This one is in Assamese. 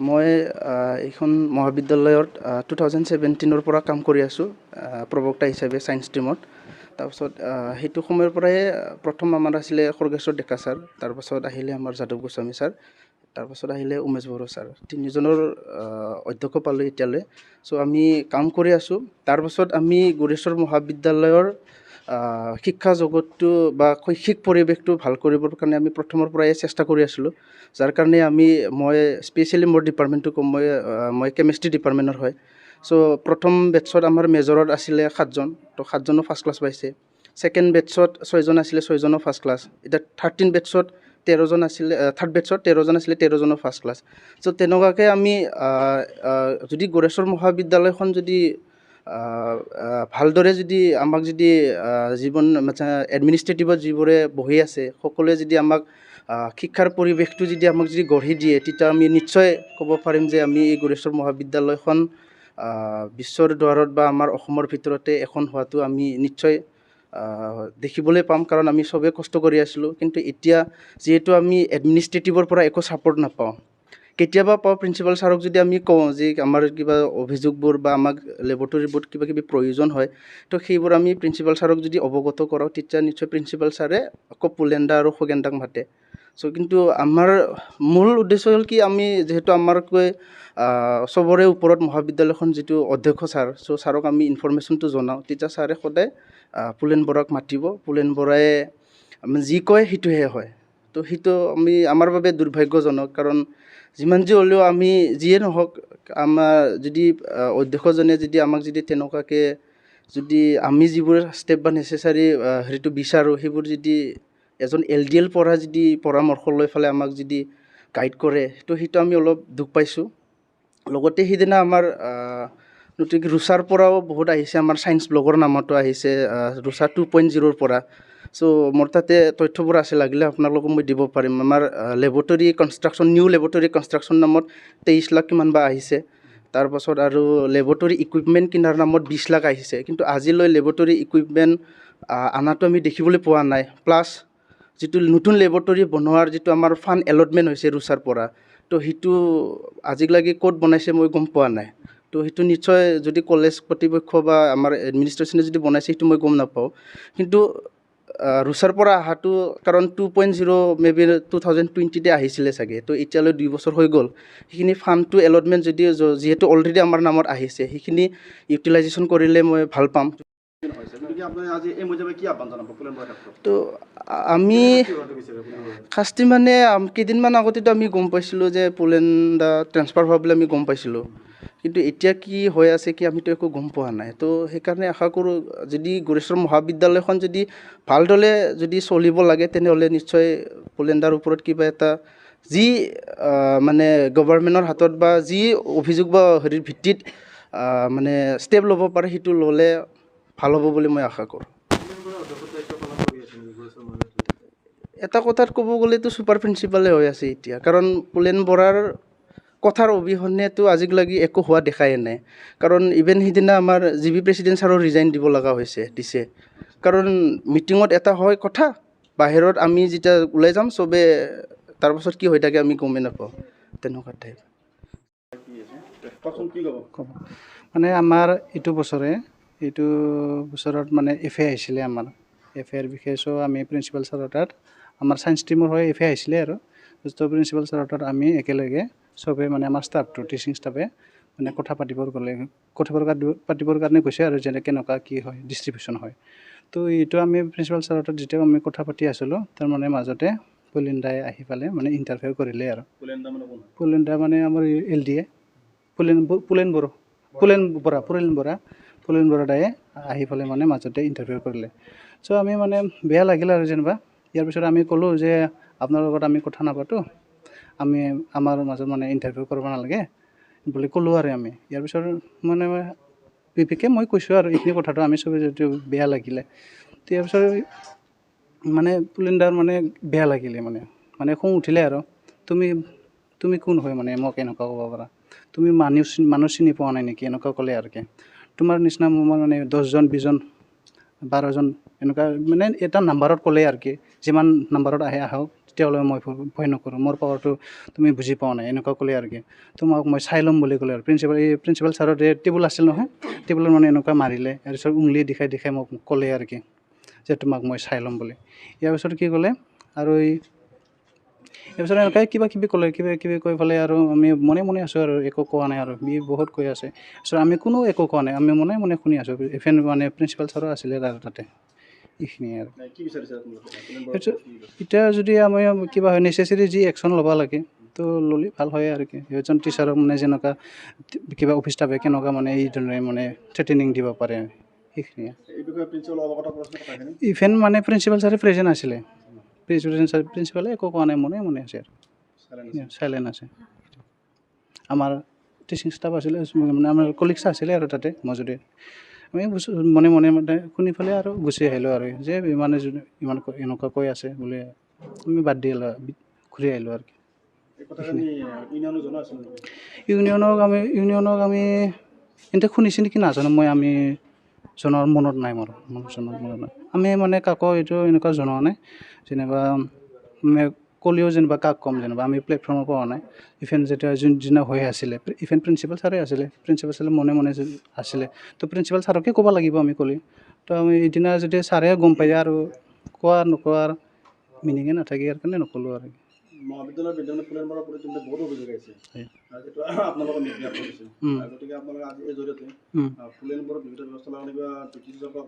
মই এইখন মহাবিদ্যালয়ত 2017 পৰা কাম কৰি আছোঁ প্ৰবক্তা হিচাপে ছায়েন্স ষ্ট্ৰীমত। তাৰপাছত সেইটো সময়ৰ পৰাই প্ৰথম আমাৰ আছিলে খৰ্গেশ্বৰ ডেকা ছাৰ, তাৰপাছত আহিলে আমাৰ যাদৱ গোস্বামী ছাৰ, তাৰপাছত আহিলে উমেশ বড়ো ছাৰ। তিনিজনৰ অধ্যক্ষ পালোঁ এতিয়ালৈ। চ' আমি কাম কৰি আছোঁ। তাৰপাছত আমি গৌৰেশ্বৰ মহাবিদ্যালয়ৰ শিক্ষা জগতটো বা শৈক্ষিক পৰিৱেশটো ভাল কৰিবৰ কাৰণে আমি প্ৰথমৰ পৰাই চেষ্টা কৰি আছিলোঁ। যাৰ কাৰণে মই স্পেচিয়েলি মোৰ ডিপাৰ্টমেণ্টটো ক'ম, মই কেমেষ্ট্ৰি ডিপাৰ্টমেণ্টৰ হয়। চ' প্ৰথম বেটছত আমাৰ মেজৰত আছিলে 7জন, তো 7জনো ফাৰ্ষ্ট ক্লাছ পাইছে। ছেকেণ্ড বেটছত 6জন আছিলে, 6জনো ফাৰ্ষ্ট ক্লাছ। এতিয়া 13 বেটছত 13জন আছিলে, থাৰ্ড বেটছত 13জন আছিলে, 13জনো ফাৰ্ষ্ট ক্লাছ। চ' তেনেকুৱাকৈ আমি যদি গৌৰেশ্বৰ মহাবিদ্যালয়খন যদি ভালদৰে যদি আমাক যদি জীৱন এডমিনিষ্ট্ৰেটিভত যিবোৰে বহি আছে সকলোৱে যদি আমাক শিক্ষাৰ পৰিৱেশটো যদি আমাক যদি গঢ়ি দিয়ে, তেতিয়া আমি নিশ্চয় ক'ব পাৰিম যে আমি এই গৌৰেশ্বৰ মহাবিদ্যালয়খন বিশ্বৰ দুৱাৰত বা আমাৰ অসমৰ ভিতৰতে এখন হোৱাটো আমি নিশ্চয় দেখিবলৈ পাম, কাৰণ আমি চবেই কষ্ট কৰি আছিলোঁ। কিন্তু এতিয়া যিহেতু আমি এডমিনিষ্ট্ৰেটিভৰ পৰা একো ছাপৰ্ট নাপাওঁ, কেতিয়াবা পাওঁ প্ৰিন্সিপাল ছাৰক যদি আমি কওঁ যে আমাৰ কিবা অভিযোগবোৰ বা আমাক লেবৰেটৰীবোৰত কিবা কিবি প্ৰয়োজন হয়, তো সেইবোৰ আমি প্ৰিন্সিপাল ছাৰক যদি অৱগত কৰাওঁ, তেতিয়া নিশ্চয় প্ৰিন্সিপাল ছাৰে আকৌ পুলেণ্ডা আৰু খগেনদাক মাতে। চ' কিন্তু আমাৰ মূল উদ্দেশ্য হ'ল কি, আমি যিহেতু আমাৰকৈ চবৰে ওপৰত মহাবিদ্যালয়খন যিটো অধ্যক্ষ ছাৰ, চ' ছাৰক আমি ইনফৰমেশ্যনটো জনাওঁ, তেতিয়া ছাৰে সদায় পুলেন বৰাক মাতিব। পুলেন বৰাই যি কয় সেইটোহে হয়। তো সেইটো আমাৰ বাবে দুৰ্ভাগ্যজনক, কাৰণ যিমান যি হ'লেও আমি যিয়ে নহওক, আমাৰ যদি অধ্যক্ষজনে যদি আমাক যদি তেনেকুৱাকৈ যদি আমি যিবোৰ ষ্টেপ বা নেচেচাৰী হেৰিটো বিচাৰোঁ, সেইবোৰ যদি এজন LDL পঢ়া যদি পৰামৰ্শ লৈ পেলাই আমাক যদি গাইড কৰে, তো সেইটো আমি অলপ দুখ পাইছোঁ। লগতে সেইদিনা আমাৰ নতুনকৈ ৰুচাৰ পৰাও বহুত আহিছে, আমাৰ ছায়েন্স ব্লগৰ নামতো আহিছে ৰুচা 2.0 পৰা। চ' মোৰ তাতে তথ্যবোৰ আছে, লাগিলে আপোনালোকক মই দিব পাৰিম। আমাৰ laboratory construction, new laboratory construction নামত 23 লাখ কিমান বা আহিছে। তাৰপাছত আৰু লেবৰেটৰী ইকুইপমেণ্ট কিনাৰ নামত 20 লাখ আহিছে। কিন্তু আজিলৈ লেবৰেটৰী ইকুইপমেণ্ট আনাটো আমি দেখিবলৈ পোৱা নাই। প্লাছ যিটো নতুন লেবৰেটৰী বনোৱাৰ যিটো আমাৰ ফাণ্ড এলটমেণ্ট হৈছে ৰুচাৰ পৰা, তো সেইটো আজিলৈকে ক'ত বনাইছে মই গম পোৱা নাই। তো সেইটো নিশ্চয় যদি কলেজ কৰ্তৃপক্ষ বা আমাৰ এডমিনিষ্ট্ৰেশ্যনে যদি বনাইছে, সেইটো মই গম নাপাওঁ। কিন্তু ৰুচাৰ পৰা অহাটো, কাৰণ 2.0 মেবি 2020তে আহিছিলে চাগে, তো এতিয়ালৈ 2 বছৰ হৈ গ'ল। সেইখিনি ফাণ্ডটো এলটমেণ্ট যদি যিহেতু অলৰেডি আমাৰ নামত আহিছে, সেইখিনি ইউটিলাইজেশ্যন কৰিলে মই ভাল পাম। তো আমি শাস্তি মানে কেইদিনমান আগতেতো আমি গম পাইছিলোঁ যে পুলেণ্ডা ট্ৰেন্সফাৰ হোৱা বুলি আমি গম পাইছিলোঁ। কিন্তু এতিয়া কি হৈ আছে কি আমিতো একো গম পোৱা নাই। তো সেইকাৰণে আশা কৰোঁ, যদি গৌৰেশ্বৰ মহাবিদ্যালয়খন যদি ভালদৰে যদি চলিব লাগে, তেনেহ'লে নিশ্চয় পুলেণ্ডাৰ ওপৰত কিবা এটা যি মানে গভৰ্ণমেণ্টৰ হাতত বা যি অভিযোগ বা হেৰিৰ ভিত্তিত মানে ষ্টেপ ল'ব পাৰে, সেইটো ল'লে ভাল হ'ব বুলি মই আশা কৰোঁ। এটা কথাত ক'ব গ'লেতো ছুপাৰ প্ৰিন্সিপালে হৈ আছে এতিয়া, কাৰণ পুলেন বৰাৰ কথাৰ অবিহনেতো আজিলৈকে একো হোৱা দেখাই নাই। কাৰণ ইভেন সিদিনা আমাৰ GB প্ৰেছিডেণ্ট ছাৰৰ ৰিজাইন দিব লগা দিছে। কাৰণ মিটিঙত এটা হয় কথা, বাহিৰত আমি যেতিয়া ওলাই যাম চবে, তাৰপাছত কি হৈ থাকে আমি গমেই নাপাওঁ, তেনেকুৱা টাইপ। মানে আমাৰ এইটো বছৰত মানে FA আহিছিলে আমাৰ FAৰ বিষয়ে। চ' আমি প্ৰিন্সিপাল ছাৰৰ তাত, আমাৰ ছায়েন্স ষ্ট্ৰীমৰ হয় FA আহিছিলে আৰু। ত' প্ৰিন্সিপাল ছাৰৰ তাত আমি একেলগে চবে মানে আমাৰ ষ্টাফটো, টিচিং ষ্টাফে মানে কথা পাতিবৰ কাৰণে গৈছে আৰু, যেনে কেনেকুৱা কি হয়, ডিষ্ট্ৰিবিউশ্যন হয়। তো এইটো আমি প্ৰিন্সিপাল ছাৰৰ তাত যেতিয়া আমি কথা পাতি আছিলোঁ, তাৰ মানে মাজতে পুলেণ্ডাই আহি পেলাই মানে ইণ্টাৰফেয়াৰ কৰিলে আৰু। পুলেণ্ডা মানে আমাৰ LDA পুলেন বৰা দায়ে আহি পেলাই মানে মাজতে ইণ্টাৰফেয়াৰ কৰিলে। চ' আমি মানে বেয়া লাগিল আৰু যেনিবা। ইয়াৰ পিছত আমি ক'লোঁ যে আপোনাৰ লগত আমি কথা নাপাতোঁ, আমাৰ মাজত মানে ইণ্টাৰফেয়াৰ কৰিব নালাগে বুলি ক'লোঁ আৰু আমি। ইয়াৰ পিছত মানে বিশেষকৈ মই কৈছোঁ আৰু এইখিনি কথাটো আমি চবে যিহেতু বেয়া লাগিলে। তো ইয়াৰ পিছত মানে পুলেণ্ডাৰ মানে বেয়া লাগিলে, মানে খং উঠিলে আৰু, তুমি কোন হয় মানে মোক এনেকুৱা ক'ব পাৰা, তুমি মানুহ চিনি পোৱা নাই নেকি, এনেকুৱা ক'লে আৰু কি। তোমাৰ নিচিনা মোৰ মানে 10জন 20জন 12জন এনেকুৱা মানে এটা নাম্বাৰত ক'লে আৰু কি, যিমান নাম্বাৰত আহে আহক, তেতিয়াহ'লে মই ভয় নকৰোঁ, মোৰ পাৱাৰটো তুমি বুজি পোৱা নাই, এনেকুৱা ক'লে আৰু কি। তোমাক মই চাই ল'ম বুলি ক'লে আৰু প্ৰিন্সিপাল ছাৰৰ টেবুল আছিল নহয়, টেবুলত মানে এনেকুৱা মাৰিলে, তাৰপিছত উংলি দেখাই মোক ক'লে আৰু কি যে তোমাক মই চাই ল'ম বুলি। ইয়াৰ পিছত কি ক'লে আৰু ইয়াৰ পিছত এনেকৈ কিবা কিবি ক'লে, কৈ পেলাই আৰু আমি মনে আছোঁ আৰু একো কোৱা নাই আৰু সি বহুত কৈ আছে। তাৰপিছত আমি কোনো একো কোৱা নাই, আমি মনে শুনি আছোঁ। ইভেন মানে প্ৰিন্সিপাল ছাৰো আছিলে তাতে, এইখিনিয়ে আৰু। এতিয়া যদি আমি কিবা হয় নেচেচেৰী যি একশ্যন ল'ব লাগে তো ল'লে ভাল হয় আৰু কি। এজন টিচাৰক মানে যেনেকুৱা কিবা অফিচ ষ্টাফে কেনেকুৱা মানে এইধৰণে মানে থ্ৰেটেনিং দিব পাৰে, সেইখিনিয়ে। ইভেন মানে প্ৰিন্সিপাল ছাৰে প্ৰেজেণ্ট আছিলে, প্ৰিন্সিপালে একো কোৱা নাই, মনে আছে আৰু চাইলেণ্ট আছে। আমাৰ টিচিং ষ্টাফ আছিলে, মানে আমাৰ কলিগছ আছিলে আৰু তাতে মাজতে। আমি মনে শুনি পেলাই আৰু গুচি আহিলোঁ আৰু যে ইমান এনেকুৱা কৈ আছে বোলে, আমি বাদ দি আহিলোঁ, ঘূৰি আহিলোঁ আৰু কি। ইউনিয়নক আমি এতিয়া শুনিছে নেকি নাজানো, আমি জনোৱাৰ মনত নাই মোৰ মনত নাই। আমি মানে কাকো এইটো এনেকুৱা জনোৱা নাই, যেনিবা ক'লেও যেনিবা কাক ক'ম, যেনিবা আমি প্লেটফৰ্মৰ পোৱা নাই। ইভেন যেতিয়া যোনদিনা হৈ আছিলে, ইভেন প্ৰিন্সিপাল ছাৰে আছিলে, প্ৰিন্সিপাল ছাৰে মনে আছিলে, তো প্ৰিন্সিপাল ছাৰকে ক'ব লাগিব আমি ক'লে। তো আমি এইদিনা যদি ছাৰে গম পায় আৰু নোকোৱাৰ মিনিঙে নাথাকে, ইয়াৰ কাৰণে নক'লোঁ আৰু। মহাবিদ্যালয়ৰ বিদ্যালয় পুলেনবাৰৰ প্ৰতি বহুত অভিযোগ আহিছে, যিটো আপোনালোকৰ নিৰ্যাত কৰিছে, গতিকে আপোনালোকে আজি এই জৰিয়তে পুলেনবাৰৰ বিভিন্ন ব্যৱস্থা ল'ব লাগিব, ব্ৰিটিছৰ পৰা